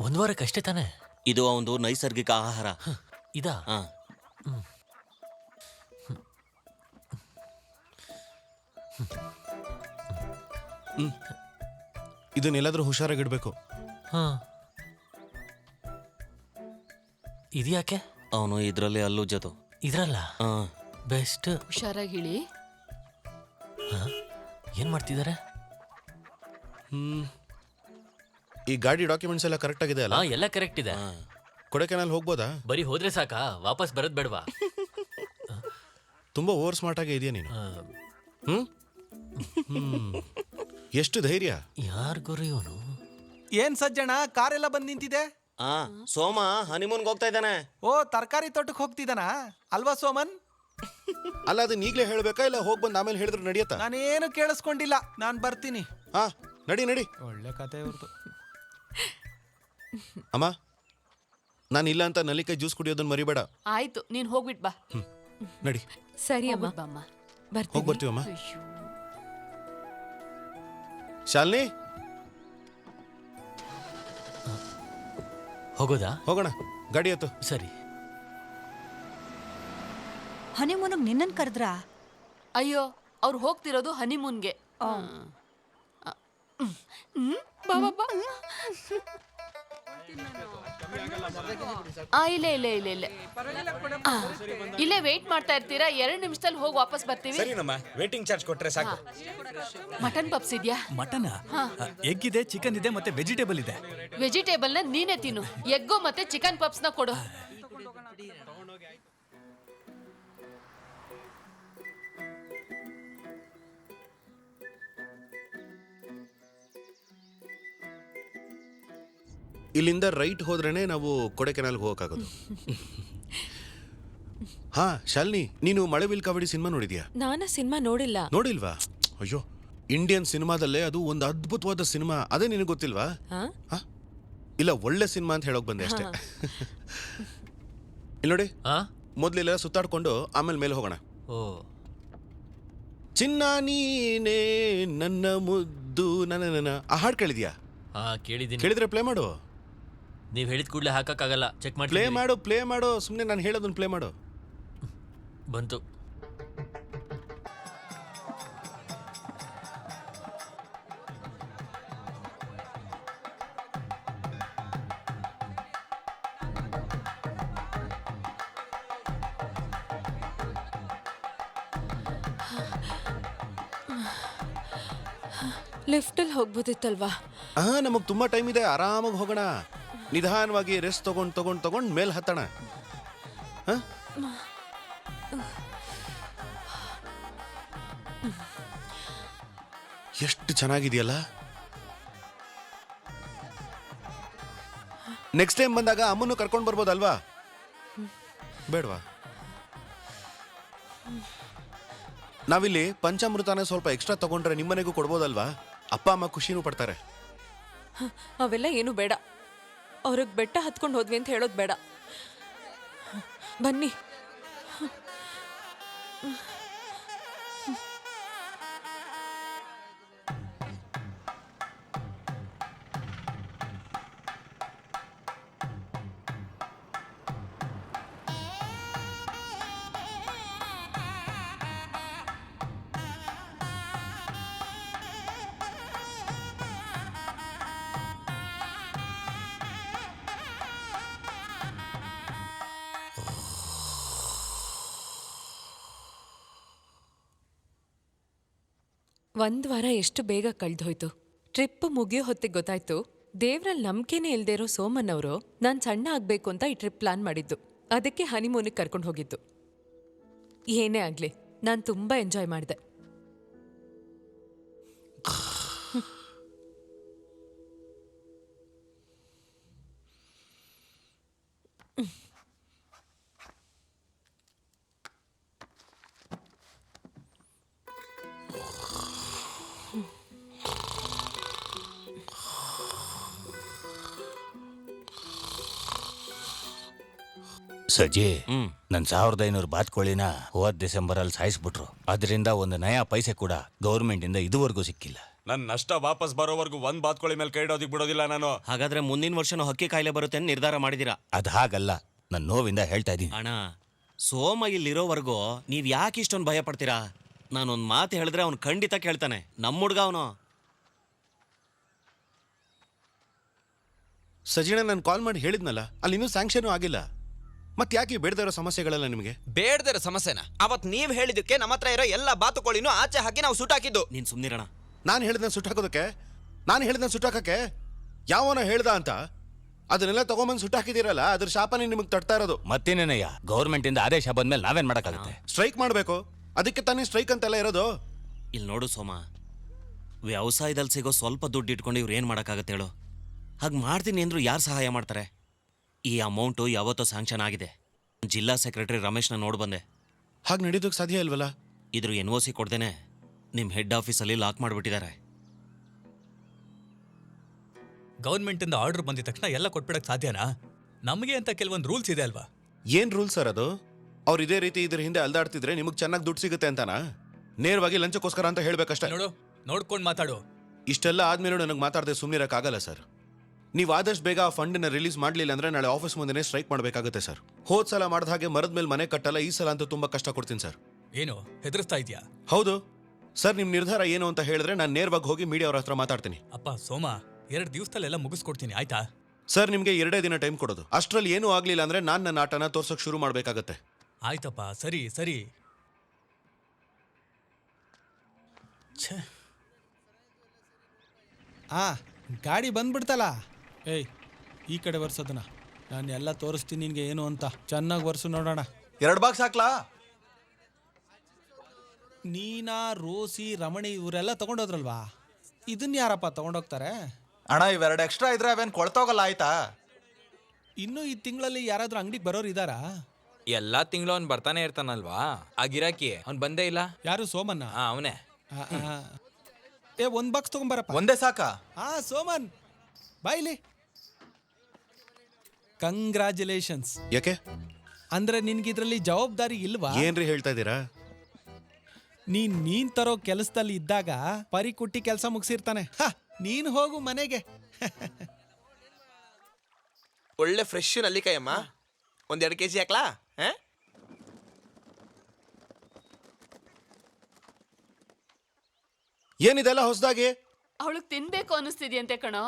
ಒಂದು ವಾರಕ್ಕಷ್ಟೇ ತಾನೆ. ಇದು ಒಂದು ನೈಸರ್ಗಿಕ ಆಹಾರ. ಇದಾ? ಇದನ್ನೆಲ್ಲಾದ್ರೂ ಹುಷಾರಾಗಿಡ್ಬೇಕು. ಹಾಂ, ಇದ್ಯಾಕೆ? ಅವನು ಇದರಲ್ಲಿ ಅಲ್ಲುಜ್ಜೋದು. ಇದ್ರಲ್ಲ ಬೆಸ್ಟ್. ಹುಷಾರಾಗಿಳಿ. ಏನು ಮಾಡ್ತಿದ್ದಾರೆ? ಈ ಗಾಡಿ ಡಾಕ್ಯುಮೆಂಟ್ಸ್ ಎಲ್ಲ ಕರೆಕ್ಟ್ ಆಗಿದೆ ಅಲ್ಲ? ಎಲ್ಲ ಕರೆಕ್ಟ್ ಇದೆ. ಕೊಡೆಕೆನಾಲ್ ಹೋಗ್ಬೋದಾ? ಬರೀ ಹೋದ್ರೆ ಸಾಕಾ? ವಾಪಸ್ ಬರೋದ್ ಬೇಡವಾ? ತುಂಬಾ ಓವರ್ ಸ್ಮಾರ್ಟ್ ಆಗಿ ಇದೆಯಾ ನೀನು. ಎಷ್ಟು ಧೈರ್ಯ! ಯಾರ್ ಗುರು ಇವನು? ಏನ್ ಸಜ್ಜಣ, ಕಾರೆಲ್ಲ ಬಂದ್ ನಿಂತಿದೆ. ಸೋಮ ಹನಿಮೂನ್ಗೆ ಹೋಗ್ತಾ ಇದ್ದಾನೆ. ಓ, ತರಕಾರಿ ತೋಟಕ್ಕೆ ಹೋಗ್ತಿದ್ದಾನ ಅಲ್ವಾ ಸೋಮನ್? ಅಲ್ಲ, ಅದನ್ನ ಈಗಲೇ ಹೇಳ್ಬೇಕಾ ಇಲ್ಲ ಹೋಗ್ ಬಂದ್ ಆಮೇಲೆ ಹೇಳಿದ್ರೆ ನಡೆಯತ್ತಾ? ನಾನೇನು ಕೇಳಿಸ್ಕೊಂಡಿಲ್ಲ, ನಾನ್ ಬರ್ತೀನಿ. ಹಾ, ನಡಿ ನಡಿ. ಒಳ್ಳೆ ಕತೆ ಇವ್ರದ್ದು. ಅಮ್ಮ, ನಾನು ಇಲ್ಲ ಅಂತ ನಲ್ಲಿಕಾಯಿ ಜ್ಯೂಸ್ ಕುಡಿಯೋದನ್ನ ಮರಿಬೇಡ. ಆಯ್ತು, ನೀನ್ ಹೋಗ್ಬಿಟ್ ಬಾ. ನಡಿ. ಸರಿ ಅಮ್ಮ, ಬಾಮ್ಮ. ಹೋಗಿ ಬರ್ತೀವಮ್ಮ. ಶಾಲಿನಿ, ಹೋಗೋದಾ? ಹೋಗೋಣ, ಗಾಡಿ ಹತ್ತು. ಸರಿ. ಹನಿಮೂನಿಗೆ ನಿನ್ನನ್ ಕರೆದ್ರಾ? ಅಯ್ಯೋ, ಅವ್ರು ಹೋಗ್ತಿರೋದು ಹನಿಮೂನ್ಗೆ. ಇಲ್ಲ ಇಲ್ಲ ಇಲ್ಲ ಇಲ್ಲ ಇಲ್ಲೇ ವೇಟ್ ಮಾಡ್ತಾ ಇರ್ತೀರಾ? 2 ನಿಮಿಷದಲ್ಲಿ ಹೋಗಿ ವಾಪಸ್ ಬರ್ತೀವಿ. ಸರಿನಮ್ಮ, ವೇಟಿಂಗ್ ಚಾರ್ಜ್ ಕೊಟ್ರೆ ಸಾಕು. ಮಟನ್ ಪಪ್ಸ್ ಇದೆಯಾ? ಮಟನ್, ಎಗ್ ಇದೆ, ಚಿಕನ್ ಇದೆ, ಮತ್ತೆ ವೆಜಿಟೇಬಲ್ ಇದೆ. ವೆಜಿಟೇಬಲ್ ನ ನೀನೇ ತಿನ್ನು, ಎಗ್ಗು ಮತ್ತೆ ಚಿಕನ್ ಪಪ್ಸ್ ನ ಕೊಡು. ಇಲ್ಲಿಂದ ರೈಟ್ ಹೋದ್ರೇನೆ ನಾವು ಕೊಡೆಕೆನಾಲ್ಗೆ ಹೋಗಕ್ಕಾಗೋದು. ಹಾ ಶಾಲಿನಿ, ನೀನು ಮಳೆವಿಲ್ ಕಾವಡಿ ಸಿನಿಮಾ ನೋಡಿದ್ಯಾ? ನಾನ ಸಿನಿಮಾ ನೋಡಿಲ್ಲ. ನೋಡಿಲ್ವಾ? ಅಯ್ಯೋ, ಇಂಡಿಯನ್ ಸಿನಿಮಾದಲ್ಲೇ ಅದು ಒಂದು ಅದ್ಭುತವಾದ ಸಿನಿಮಾ. ಅದೇ ನಿನಗೆ ಗೊತ್ತಿಲ್ವಾ? ಇಲ್ಲ, ಒಳ್ಳೆ ಸಿನಿಮಾ ಅಂತ ಹೇಳೋಕ್ ಬಂದೆ ಅಷ್ಟೇ. ಇಲ್ಲಿ ನೋಡಿ, ಮೊದ್ಲೆಲ್ಲ ಸುತ್ತಾಡ್ಕೊಂಡು ಆಮೇಲೆ ಮೇಲೆ ಹೋಗೋಣ. ಓ, ಚಿನ್ನ ನೀನೇ ನನ್ನ ಮುದ್ದು ನನ್ನ ಆ ಹಾಡು ಕೇಳಿದ್ಯಾ? ಕೇಳಿದ್ದೀನಿ. ಕೇಳಿದ್ರೆ ಪ್ಲೇ ಮಾಡು. ನೀವು ಹೇಳಿದ ಕೂಡಲೇ ಹಾಕಕ್ಕಾಗಲ್ಲ, ಚೆಕ್ ಮಾಡಿ. ಪ್ಲೇ ಮಾಡು, ಸುಮ್ಮನೆ ನಾನು ಹೇಳೋದನ್ನ ಪ್ಲೇ ಮಾಡು. ಬಂತು. ಲಿಫ್ಟಲ್ಲಿ ಹೋಗ್ಬೋದಿತ್ತಲ್ವಾ? ನಮಗ್ ತುಂಬಾ ಟೈಮ್ ಇದೆ, ಆರಾಮಾಗಿ ಹೋಗೋಣ. ನಿಧಾನವಾಗಿ ರೆಸ್ಟ್ ತಗೊಂಡ್ ಮೇಲ್ ಹತ್ತಣ. ಎಷ್ಟು ಚೆನ್ನಾಗಿದೆಯಲ್ಲ. ನೆಕ್ಸ್ಟ್ ಟೈಮ್ ಬಂದಾಗ ಅಮ್ಮನ್ನು ಕರ್ಕೊಂಡು ಬರ್ಬೋದಲ್ವಾ? ಬೇಡವಾ? ನಾವಿಲ್ಲಿ ಪಂಚಾಮೃತನ ಸ್ವಲ್ಪ ಎಕ್ಸ್ಟ್ರಾ ತಗೊಂಡ್ರೆ ನಿಮ್ಮನೆಗೂ ಕೊಡ್ಬೋದಲ್ವಾ? ಅಪ್ಪ ಅಮ್ಮ ಖುಷಿನೂ ಪಡ್ತಾರೆ. ಅವೆಲ್ಲ ಏನು ಬೇಡ. ಅವ್ರಿಗೆ ಬೆಟ್ಟ ಹತ್ಕೊಂಡು ಹೋದ್ವಿ ಅಂತ ಹೇಳೋದು ಬೇಡ. ಬನ್ನಿ. ಒಂದ್ ವಾರ ಎಷ್ಟು ಬೇಗ ಕಳ್ದೋಯ್ತು. ಟ್ರಿಪ್ ಮುಗಿಯೋ ಹೊತ್ತಿಗೆ ಗೊತ್ತಾಯ್ತು, ದೇವ್ರಲ್ಲಿ ನಂಬಿಕೆನೇ ಇಲ್ದೇ ಇರೋ ಸೋಮನ್ ಅವರು ನಾನು ಸಣ್ಣ ಆಗ್ಬೇಕು ಅಂತ ಈ ಟ್ರಿಪ್ ಪ್ಲಾನ್ ಮಾಡಿದ್ದು. ಅದಕ್ಕೆ ಹನಿಮೂನಿಗೆ ಕರ್ಕೊಂಡು ಹೋಗಿದ್ದು. ಏನೇ ಆಗ್ಲಿ, ನಾನು ತುಂಬಾ ಎಂಜಾಯ್ ಮಾಡಿದೆ. ಸಜ್ಜಿ, ನನ್ 1500 ಬಾತ್ಕೋಳಿನ ಹೋದ ಡಿಸೆಂಬರ್ ಅಲ್ಲಿ ಸಾಯಿಸ್ಬಿಟ್ರು. ಅದರಿಂದ ಒಂದು ನಯಾ ಪೈಸೆ ಕೂಡ ಗೌರ್ಮೆಂಟ್ ಇಂದ ಇದುವರೆಗೂ ಸಿಕ್ಕಿಲ್ಲ. ನನ್ ನಷ್ಟ ವಾಪಸ್ ಬರೋವರೆಗೂ ಒಂದ್ ಬಾತ್ಕೋಳಿ ಮೇಲೆ ಕೈ ಇಡೋದಿಕ್ ಬಿಡೋದಿಲ್ಲ ನಾನು. ಹಾಗಾದ್ರೆ ಮುಂದಿನ ವರ್ಷನೂ ಹಕ್ಕಿ ಕಾಯಿಲೆ ಬರುತ್ತೆ ಅಂತ ನಿರ್ಧಾರ ಮಾಡಿದೀರಾ? ಅದ್ ಹಾಗಲ್ಲ, ನನ್ನ ನೋವಿಂದ ಹೇಳ್ತಾ ಇದೀನಿ. ಅಣ್ಣ, ಸೋಮ ಇಲ್ಲಿರೋವರೆಗೂ ನೀವ್ ಯಾಕೆ ಇಷ್ಟೊಂದು ಭಯ ಪಡ್ತೀರಾ? ನಾನೊಂದ್ ಮಾತು ಹೇಳಿದ್ರೆ ಅವ್ನು ಖಂಡಿತ ಕೇಳ್ತಾನೆ. ನಮ್ಮ ಹುಡ್ಗ ಅವನು. ಸಜಿಣ ನಾನು ಕಾಲ್ ಮಾಡಿ ಹೇಳಿದ್ನಲ್ಲ, ಅಲ್ಲಿ ಇನ್ನೂ ಸ್ಯಾಂಕ್ಷನ್ ಆಗಿಲ್ಲ. ಮತ್ತೆ ಯಾಕೆ ಬೇಡದೇ ಇರೋ ಸಮಸ್ಯೆಗಳೆಲ್ಲ ನಿಮಗೆ? ಬೇಡದಿರೋ ಸಮಸ್ಯೆನ ಅವತ್ ನೀವ್ ಹೇಳಿದಕ್ಕೆ ನಮ್ಮ ಹತ್ರ ಇರೋ ಎಲ್ಲ ಬಾತುಕೋಳಿನೂ ಆಚೆ ಹಾಕಿ ನಾವು ಸುಟ್ಟಾಕಿದ್ದು. ನೀನ್ ಸುಮ್ನಿರಣ. ನಾನು ಹೇಳಿದ್ನ ಸುಟ್ಟಾಕೋದಕ್ಕೆ, ನಾನು ಹೇಳಿದ್ನ ಸುಟ್ಟಾಕಕ್ಕೆ ಯಾವನ ಹೇಳ್ದ ಅಂತ ಅದನ್ನೆಲ್ಲ ತಗೊಂಬಂದು ಸುಟ್ಟಾಕಿದಿರಲ್ಲ, ಅದ್ರ ಶಾಪನೇ ನಿಮಗೆ ತಟ್ತಾ ಇರೋದು. ಮತ್ತೇನೇನಯ್ಯ, ಗೌರ್ಮೆಂಟ್ ಇಂದ ಆದೇಶ ಬಂದ್ಮೇಲೆ ನಾವೇನ್ ಮಾಡಕ್ಕಾಗತ್ತೆ? ಸ್ಟ್ರೈಕ್ ಮಾಡಬೇಕು, ಅದಕ್ಕೆ ತಾನೇ ಸ್ಟ್ರೈಕ್ ಅಂತೆಲ್ಲ ಇರೋದು. ಇಲ್ಲಿ ನೋಡು ಸೋಮ, ವ್ಯವಸಾಯದಲ್ಲಿ ಸಿಗೋ ಸ್ವಲ್ಪ ದುಡ್ಡು ಇಟ್ಕೊಂಡು ಇವ್ರು ಏನು ಮಾಡೋಕ್ಕಾಗತ್ತೆ ಹೇಳು? ಹಾಗೆ ಮಾಡ್ತೀನಿ ಅಂದ್ರು ಯಾರು ಸಹಾಯ ಮಾಡ್ತಾರೆ? ಈ ಅಮೌಂಟು ಯಾವತ್ತೋ ಸ್ಯಾಂಕ್ಷನ್ ಆಗಿದೆ. ಜಿಲ್ಲಾ ಸೆಕ್ರೆಟರಿ ರಮೇಶ್ನ ನೋಡಿ ಬಂದೆ. ಹಾಗೆ ನಡೀದಕ್ಕೆ ಸಾಧ್ಯ ಇಲ್ವಲ್ಲ? ಇದ್ರ NOC ಕೊಡ್ದೇನೆ ನಿಮ್ಮ ಹೆಡ್ ಆಫೀಸಲ್ಲಿ ಲಾಕ್ ಮಾಡಿಬಿಟ್ಟಿದ್ದಾರೆ. ಗೌರ್ಮೆಂಟ್ ಇಂದ ಆರ್ಡರ್ ಬಂದಿದ ತಕ್ಷಣ ಎಲ್ಲ ಕೊಟ್ಬಿಡಕ್ ಸಾಧ್ಯನಾ? ನಮಗೆ ಅಂತ ಕೆಲವೊಂದು ರೂಲ್ಸ್ ಇದೆ ಅಲ್ವಾ? ಏನ್ ರೂಲ್ ಸರ್ ಅದು? ಅವ್ರು ಇದೇ ರೀತಿ ಇದ್ರ ಹಿಂದೆ ಅಲ್ದಾಡ್ತಿದ್ರೆ ನಿಮಗೆ ಚೆನ್ನಾಗಿ ದುಡ್ಡು ಸಿಗುತ್ತೆ ಅಂತಾನಾ? ನೇರವಾಗಿ ಲಂಚಕ್ಕೋಸ್ಕರ ಅಂತ ಹೇಳ್ಬೇಕಷ್ಟೇ. ನೋಡು, ನೋಡ್ಕೊಂಡು ಮಾತಾಡು. ಇಷ್ಟೆಲ್ಲ ಆದ್ಮೇಲೆ ನನಗೆ ಮಾತಾಡದೆ ಸುಮ್ಮನಿರಕ್ಕಾಗಲ್ಲ ಸರ್. ನೀವು ಆದಷ್ಟು ಬೇಗ ಆ ಫಂಡನ್ನ ರಿಲೀಸ್ ಮಾಡಲಿಲ್ಲ ಅಂದ್ರೆ ನಾಳೆ ಆಫೀಸ್ ಮುಂದೆನೇ ಸ್ಟ್ರೈಕ್ ಮಾಡಬೇಕಾಗುತ್ತೆ ಸರ್. ಹೋದ್ ಸಲ ಮಾಡಿದ ಹಾಗೆ ಮರದ ಮೇಲೆ ಮನೆ ಕಟ್ಟಲ್ಲ, ಈ ಸಲ ಅಂತೂ ತುಂಬಾ ಕಷ್ಟ ಕೊಡ್ತೀನಿ ಸರ್. ಏನು ಹೆದರ್ಸ್ತಾ ಇದೆಯಾ? ಹೌದು ಸರ್, ನಿಮ್ಮ ನಿರ್ಧಾರ ಏನು ಅಂತ ಹೇಳಿದ್ರೆ ನಾನು ನೇರವಾಗಿ ಹೋಗಿ ಮೀಡಿಯಾ ಅವ್ರ ಹತ್ರ ಮಾತಾಡ್ತೀನಿ. ಅಪ್ಪ ಸೋಮ, 2 ದಿವಸದಲ್ಲೆಲ್ಲ ಮುಗಿಸ್ಕೊಡ್ತೀನಿ, ಆಯ್ತಾ? ಸರ್, ನಿಮಗೆ 2 ದಿನ ಟೈಮ್ ಕೊಡೋದು. ಅಷ್ಟರಲ್ಲಿ ಏನೂ ಆಗಲಿಲ್ಲ ಅಂದ್ರೆ ನಾನು ನನ್ನ ಆಟನ ತೋರ್ಸೋಕೆ ಶುರು ಮಾಡಬೇಕಾಗತ್ತೆ. ಆಯ್ತಪ್ಪ, ಸರಿ ಸರಿ. ಛೇ, ಗಾಡಿ ಬಂದ್ಬಿಡ್ತಲ್ಲ. ಏಯ್, ಈ ಕಡೆ ಬರ್ಸೋದನ್ನ ನಾನು ಎಲ್ಲ ತೋರಿಸ್ತೀನಿ ನಿನ್ಗೆ ಏನು ಅಂತ. ಚೆನ್ನಾಗಿ ಬರ್ಸು ನೋಡೋಣ. 2 ಬಾಕ್ಸ್ ಹಾಕ್ಲಾ? ನೀನಾ, ರೋಸಿ, ರಮಣಿ ಇವರೆಲ್ಲ ತಗೊಂಡೋದ್ರಲ್ವಾ? ಇದನ್ನ ಯಾರಪ್ಪ ತಗೊಂಡೋಗ್ತಾರೆ? ಅಣ್ಣ, ಇವೆರಡು ಎಕ್ಸ್ಟ್ರಾ ಇದ್ರೆ ಅವೇನು ಕೊಳ್ತೋಗಲ್ಲ, ಆಯ್ತಾ? ಇನ್ನು ಈ ತಿಂಗಳಲ್ಲಿ ಯಾರಾದ್ರೂ ಅಂಗಡಿಗೆ ಬರೋರು ಇದ್ದಾರಾ? ಎಲ್ಲಾ ತಿಂಗಳು ಅವ್ನು ಬರ್ತಾನೆ ಇರ್ತಾನಲ್ವಾ, ಆ ಗಿರಾಕಿ ಅವ್ನು ಬಂದೇ ಇಲ್ಲ. ಯಾರು? ಸೋಮನ್ನ? ಅವನೇ. ಏ, 1 ಬಾಕ್ಸ್ ತಗೊಂಬರಪ್ಪ. ಒಂದೇ ಸಾಕಾ? ಸೋಮನ್ ಬಾಯ್ಲಿ. ಕಂಗ್ರ್ಯಾಚುಲೇಷನ್ಸ್. ಯಾಕೆ? ಅಂದ್ರೆ ನಿನ್ಗಿದ್ರಲ್ಲಿ ಜವಾಬ್ದಾರಿ ಇಲ್ವಾ? ಏನ್ರಿ ಹೇಳ್ತಾ ಇದ್ದೀರಾ? ನೀನ್ ತರೋ ಕೆಲಸದಲ್ಲಿ ಇದ್ದಾಗ ಪರಿ ಕುಟ್ಟಿ ಕೆಲಸ ಮುಗಿಸಿರ್ತಾನೆ. ನೀನ್ ಹೋಗು ಮನೆಗೆ. ಒಳ್ಳೆ ಫ್ರೆಶ್ ನಲ್ಲಿಕಾಯಮ್ಮ, 1-2 kg ಹಾಕ್ಲಾ? ಏನಿದೆಲ್ಲ ಹೊಸದಾಗಿ? ಅವಳಿಗೆ ತಿನ್ಬೇಕು ಅನಿಸ್ತಿದ್ಯಂತೆ ಕಣೋ.